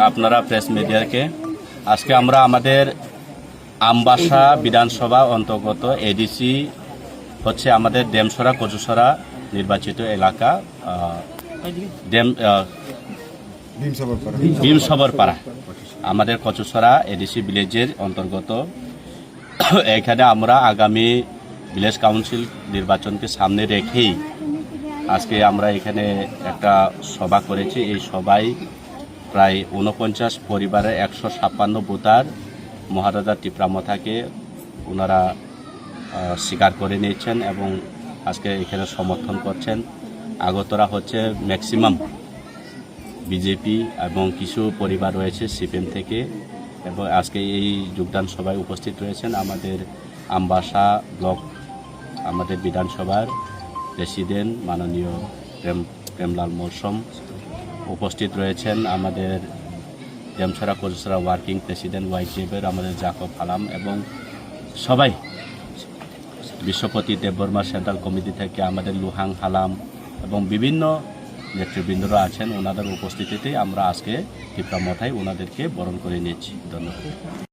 আপনারা প্রেস মিডিয়াকে আজকে আমরা আমাদের আমবাসা বিধানসভা অন্তর্গত এডিসি হচ্ছে আমাদের ডেমসরা কচুসরা নির্বাচিত এলাকা ভীমসবরপাড়া আমাদের কচুসরা এডিসি ভিলেজের অন্তর্গত। এখানে আমরা আগামী ভিলেজ কাউন্সিল নির্বাচনকে সামনে রেখেই আজকে আমরা এখানে একটা সভা করেছি। এই সভায় প্রায় 49 পরিবারের 156 ভোটার মহারাজা টিপ্রামথাকে ওনারা স্বীকার করে নিয়েছেন এবং আজকে এখানে সমর্থন করছেন। আগতরা হচ্ছে ম্যাক্সিমাম বিজেপি এবং কিছু পরিবার রয়েছে সিপিএম থেকে, এবং আজকে এই যোগদান সভায় উপস্থিত রয়েছেন আমাদের আমবাসা ব্লক আমাদের বিধানসভার প্রেসিডেন্ট মাননীয় প্রেমলাল মৌসুম, উপস্থিত রয়েছেন আমাদের ডেমসরা কচুসরা ওয়ার্কিং প্রেসিডেন্ট ওয়াইজেবের আমাদের জাকব হালাম, এবং সবাই বিশ্বপতি দেববর্মা সেন্ট্রাল কমিটি থেকে আমাদের লুহাং হালাম এবং বিভিন্ন নেতৃবৃন্দরা আছেন। ওনাদের উপস্থিতিতে আমরা আজকে টিপ্রামথায় ওনাদেরকে বরণ করে নিয়েছি। ধন্যবাদ।